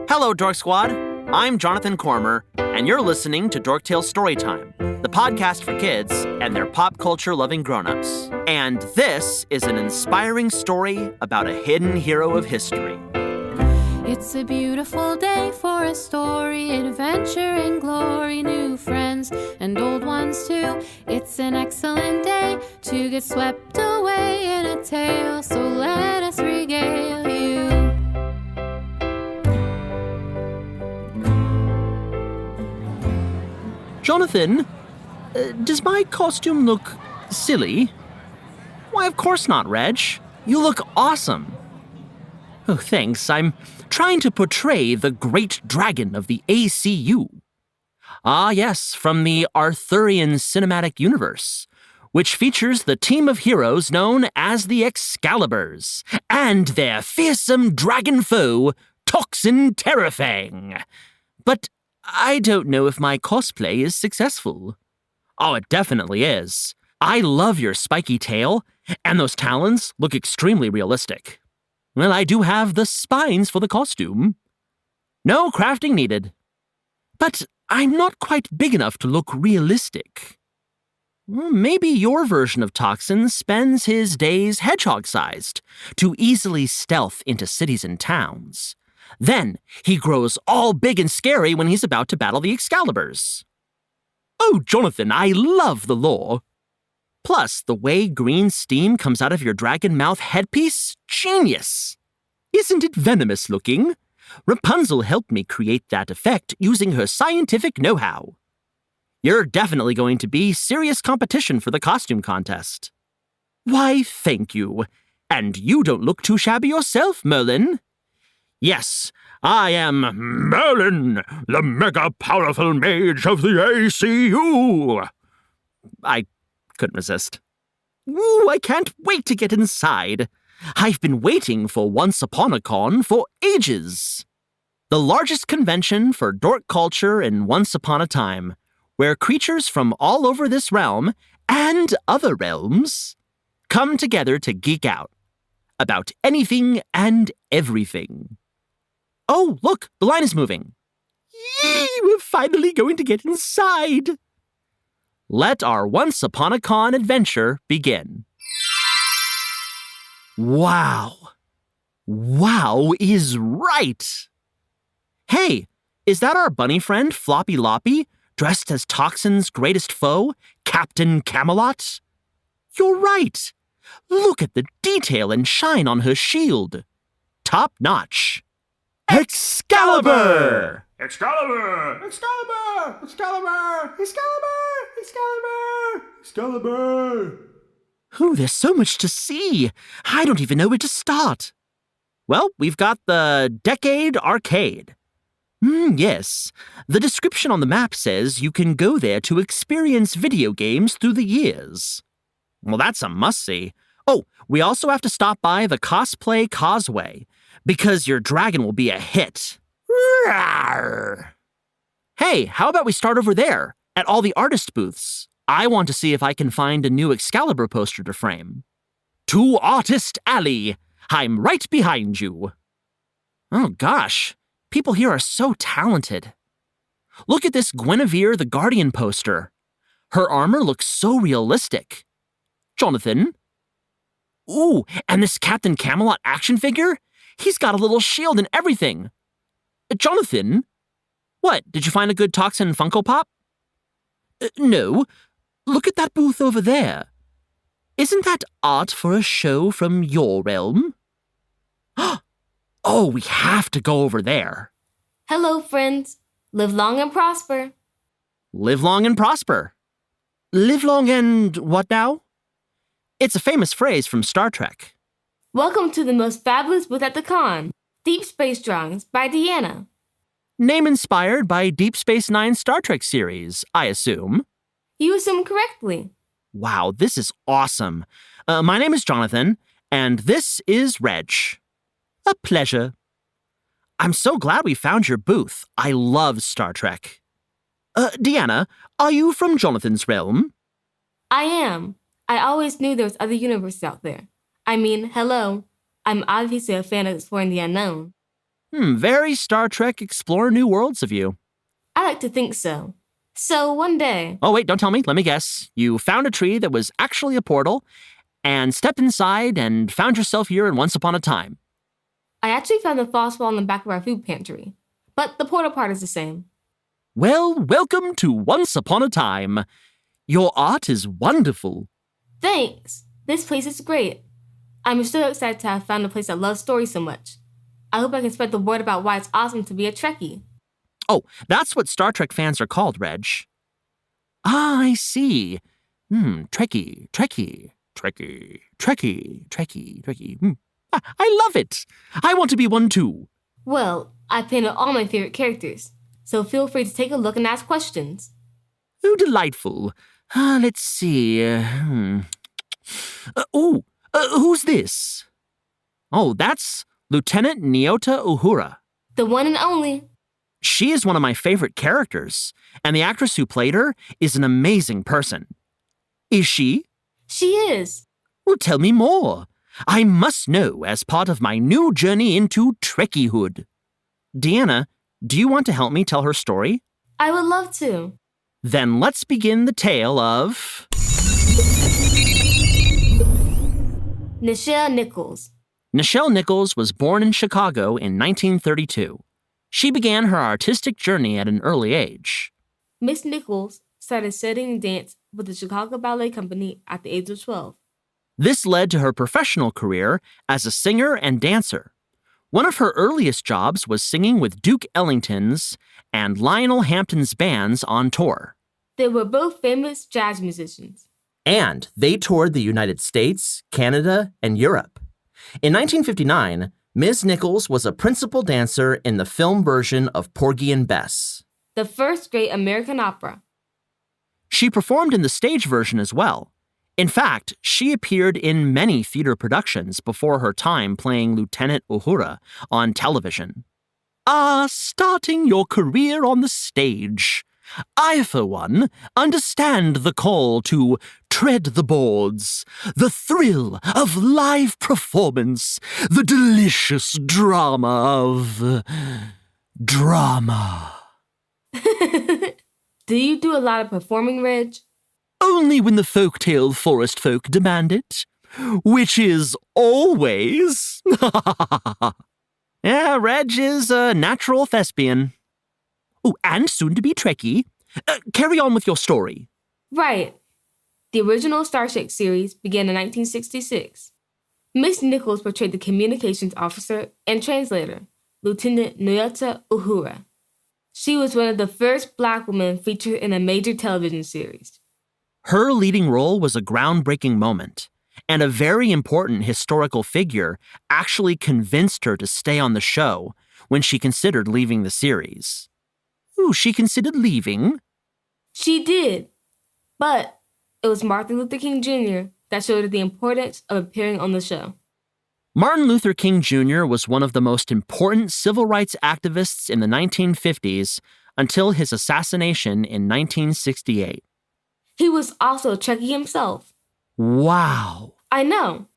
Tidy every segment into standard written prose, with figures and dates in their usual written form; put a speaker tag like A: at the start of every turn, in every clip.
A: Hello, Dork Squad. I'm Jonathan Cormer, and you're listening to Dorktales Storytime, the podcast for kids and their pop culture-loving grown-ups. And this is an inspiring story about a hidden hero of history.
B: It's a beautiful day for a story, adventure and glory, new friends and old ones too. It's an excellent day to get swept away in a tale, so let us regale you.
A: Jonathan, does my costume look silly? Why, of course not, Redge. You look awesome. Oh, thanks. I'm trying to portray the great dragon of the ACU. Ah, yes, from the Arthurian cinematic universe, which features the team of heroes known as the Excaliburs and their fearsome dragon foe, Toxin Terrafang. But I don't know if my cosplay is successful. Oh, it definitely is. I love your spiky tail, and those talons look extremely realistic. Well, I do have the spines for the costume. No crafting needed. But I'm not quite big enough to look realistic. Well, maybe your version of Toxin spends his days hedgehog-sized to easily stealth into cities and towns. Then he grows all big and scary when he's about to battle the Excaliburs. Oh, Jonathan, I love the lore. Plus, the way green steam comes out of your dragon mouth headpiece, genius! Isn't it venomous looking? Rapunzel helped me create that effect using her scientific know-how. You're definitely going to be serious competition for the costume contest. Why, thank you. And you don't look too shabby yourself, Merlin. Yes, I am Merlin, the mega-powerful mage of the ACU. I couldn't resist. Ooh, I can't wait to get inside. I've been waiting for Once Upon a Con for ages. The largest convention for dork culture in Once Upon a Time, where creatures from all over this realm and other realms come together to geek out about anything and everything. Oh, look, the line is moving. Yee, we're finally going to get inside. Let our Once Upon a Con adventure begin. Wow. Wow is right. Hey, is that our bunny friend Floppy Loppy, dressed as Toxin's greatest foe, Captain Camelot? You're right. Look at the detail and shine on her shield. Top notch. Excalibur!
C: Excalibur! Excalibur! Excalibur! Excalibur! Excalibur! Excalibur!
A: Ooh, there's so much to see. I don't even know where to start. Well, we've got the Decade Arcade. Yes. The description on the map says you can go there to experience video games through the years. Well, that's a must-see. Oh, we also have to stop by the Cosplay Causeway, because your dragon will be a hit. Rawr. Hey, how about we start over there, at all the artist booths? I want to see if I can find a new Excalibur poster to frame. To Artist Alley. I'm right behind you. Oh gosh, people here are so talented. Look at this Guinevere the Guardian poster. Her armor looks so realistic. Jonathan? Ooh, and this Captain Camelot action figure? He's got a little shield and everything. Jonathan? What, did you find a good Toxin Funko Pop? No. Look at that booth over there. Isn't that art for a show from your realm? Oh, we have to go over there.
D: Hello, friends. Live long and prosper.
A: Live long and prosper. Live long and what now? It's a famous phrase from Star Trek.
D: Welcome to the most fabulous booth at the con, Deep Space Drawings by Deanna.
A: Name inspired by Deep Space Nine Star Trek series, I assume.
D: You assumed correctly.
A: Wow, this is awesome. My name is Jonathan, and this is Redge. A pleasure. I'm so glad we found your booth. I love Star Trek. Deanna, are you from Jonathan's realm?
D: I am. I always knew there was other universes out there. I mean, hello. I'm obviously a fan of exploring the unknown.
A: Very Star Trek Explore New Worlds of you.
D: I like to think so. So one day...
A: Oh, wait, don't tell me. Let me guess. You found a tree that was actually a portal and stepped inside and found yourself here in Once Upon a Time.
D: I actually found the false wall in the back of our food pantry. But the portal part is the same.
A: Well, welcome to Once Upon a Time. Your art is wonderful.
D: Thanks. This place is great. I'm so excited to have found a place that loves stories so much. I hope I can spread the word about why it's awesome to be a Trekkie.
A: Oh, that's what Star Trek fans are called, Redge. Ah, I see. Trekkie. I love it. I want to be one too.
D: Well, I painted all my favorite characters, so feel free to take a look and ask questions.
A: Oh, delightful. Let's see. Who's this? Oh, that's Lieutenant Uhura.
D: The one and only.
A: She is one of my favorite characters, and the actress who played her is an amazing person. Is she?
D: She is.
A: Well, tell me more. I must know as part of my new journey into Trekkiehood. Deanna, do you want to help me tell her story?
D: I would love to.
A: Then let's begin the tale of...
D: Nichelle Nichols.
A: Nichelle Nichols was born in Chicago in 1932. She began her artistic journey at an early age.
D: Miss Nichols started studying dance with the Chicago Ballet Company at the age of 12.
A: This led to her professional career as a singer and dancer. One of her earliest jobs was singing with Duke Ellington's and Lionel Hampton's bands on tour.
D: They were both famous jazz musicians.
A: And they toured the United States, Canada, and Europe. In 1959, Ms. Nichols was a principal dancer in the film version of Porgy and Bess,
D: the first great American opera.
A: She performed in the stage version as well. In fact, she appeared in many theater productions before her time playing Lieutenant Uhura on television. Starting your career on the stage. I, for one, understand the call to tread the boards, the thrill of live performance, the delicious drama of... drama.
D: Do you do a lot of performing, Redge?
A: Only when the folktale forest folk demand it, which is always. Yeah, Redge is a natural thespian. Oh, and soon to be Trekkie. Carry on with your story.
D: Right. The original Star Trek series began in 1966. Miss Nichols portrayed the communications officer and translator, Lieutenant Uhura. She was one of the first Black women featured in a major television series.
A: Her leading role was a groundbreaking moment, and a very important historical figure actually convinced her to stay on the show when she considered leaving the series. Ooh, she considered leaving?
D: She did, but it was Martin Luther King Jr. that showed her the importance of appearing on the show.
A: Martin Luther King Jr. was one of the most important civil rights activists in the 1950s until his assassination in 1968.
D: He was also a Trekkie himself.
A: Wow.
D: I know.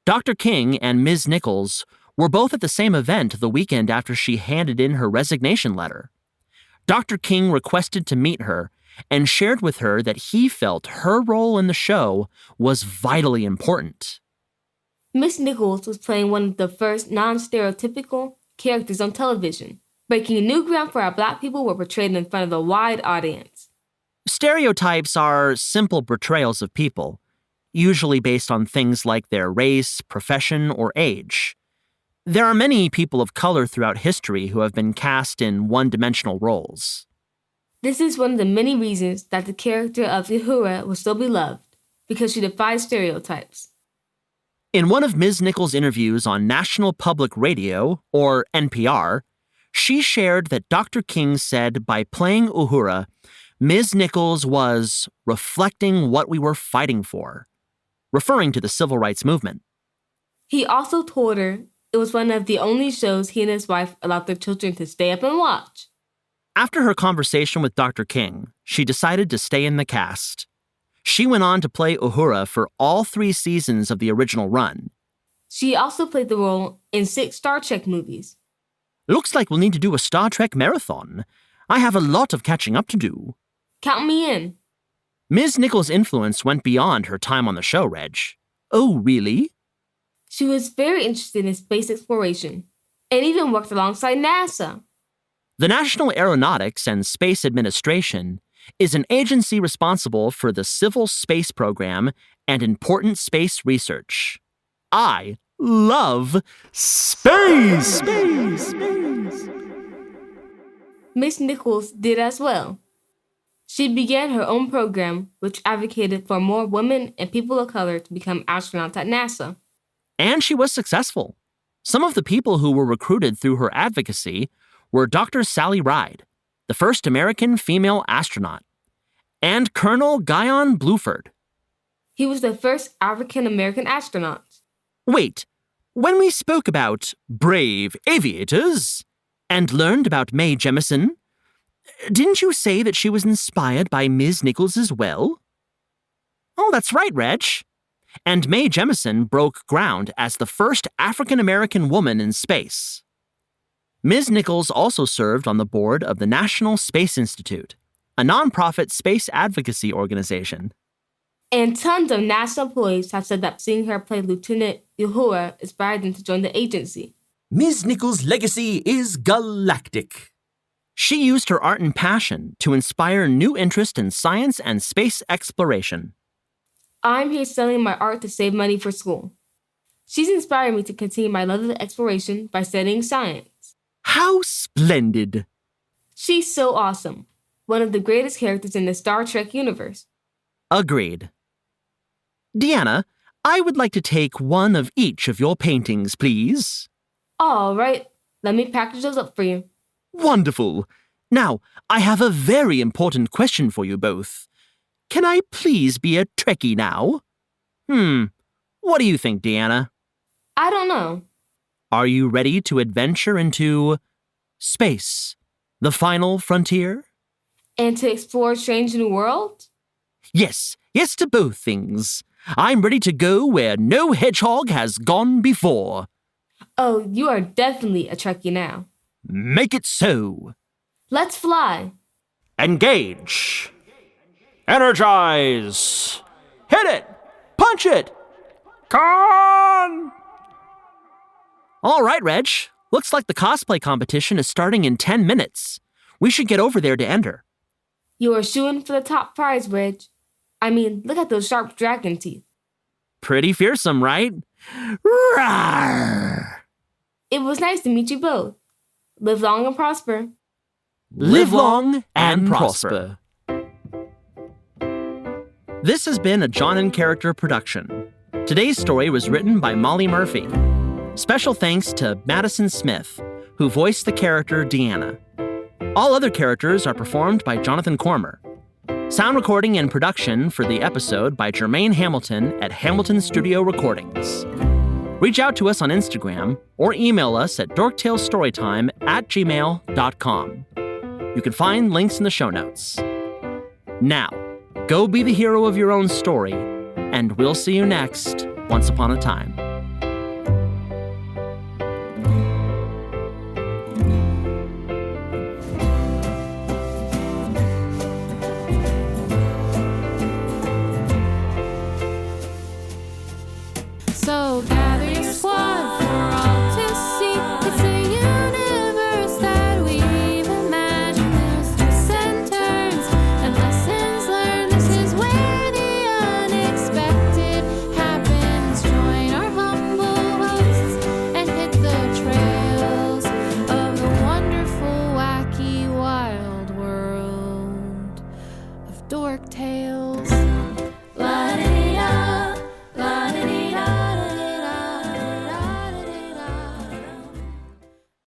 A: Dr. King and Ms. Nichols were both at the same event the weekend after she handed in her resignation letter. Dr. King requested to meet her and shared with her that he felt her role in the show was vitally important.
D: Miss Nichols was playing one of the first non-stereotypical characters on television, breaking new ground for how Black people were portrayed in front of a wide audience.
A: Stereotypes are simple portrayals of people, usually based on things like their race, profession, or age. There are many people of color throughout history who have been cast in one-dimensional roles.
D: This is one of the many reasons that the character of Uhura was so beloved, because she defies stereotypes.
A: In one of Ms. Nichols' interviews on National Public Radio, or NPR, she shared that Dr. King said by playing Uhura, Ms. Nichols was reflecting what we were fighting for, referring to the civil rights movement.
D: He also told her it was one of the only shows he and his wife allowed their children to stay up and watch.
A: After her conversation with Dr. King, she decided to stay in the cast. She went on to play Uhura for all 3 seasons of the original run.
D: She also played the role in 6 Star Trek movies.
A: Looks like we'll need to do a Star Trek marathon. I have a lot of catching up to do.
D: Count me in.
A: Ms. Nichols' influence went beyond her time on the show, Reg. Oh, really?
D: She was very interested in space exploration and even worked alongside NASA.
A: The National Aeronautics and Space Administration is an agency responsible for the civil space program and important space research. I love space!
D: Miss Nichols did as well. She began her own program, which advocated for more women and people of color to become astronauts at NASA.
A: And she was successful. Some of the people who were recruited through her advocacy were Dr. Sally Ride, the first American female astronaut, and Colonel Guion Bluford.
D: He was the first African-American astronaut.
A: Wait, when we spoke about brave aviators and learned about Mae Jemison, didn't you say that she was inspired by Ms. Nichols as well? Oh, that's right, Reg. And Mae Jemison broke ground as the first African-American woman in space. Ms. Nichols also served on the board of the National Space Institute, a nonprofit space advocacy organization.
D: And tons of NASA employees have said that seeing her play Lieutenant Uhura inspired them to join the agency.
E: Ms. Nichols' legacy is galactic.
A: She used her art and passion to inspire new interest in science and space exploration.
D: I'm here selling my art to save money for school. She's inspired me to continue my love of exploration by studying science.
A: How splendid!
D: She's so awesome. One of the greatest characters in the Star Trek universe.
A: Agreed. Deanna, I would like to take one of each of your paintings, please.
D: All right, let me package those up for you.
A: Wonderful. Now, I have a very important question for you both. Can I please be a Trekkie now? What do you think, Deanna?
D: I don't know.
A: Are you ready to adventure into space, the final frontier?
D: And to explore a strange new world?
A: Yes to both things. I'm ready to go where no hedgehog has gone before.
D: Oh, you are definitely a Trekkie now.
A: Make it so.
D: Let's fly.
A: Engage. Energize. Hit it. Punch it.
C: Con!
A: All right, Reg. Looks like the cosplay competition is starting in 10 minutes. We should get over there to enter.
D: You are shooing for the top prize, Redge. I mean, look at those sharp dragon teeth.
A: Pretty fearsome, right? Rawr!
D: It was nice to meet you both. Live long and prosper.
A: Live long and prosper. This has been a John and Character production. Today's story was written by Molly Murphy. Special thanks to Madison Smith, who voiced the character Deanna. All other characters are performed by Jonathan Cormer. Sound recording and production for the episode by Jermaine Hamilton at Hamilton Studio Recordings. Reach out to us on Instagram or email us at dorktalestorytime@gmail.com. You can find links in the show notes. Now, go be the hero of your own story, and we'll see you next Once Upon a Time.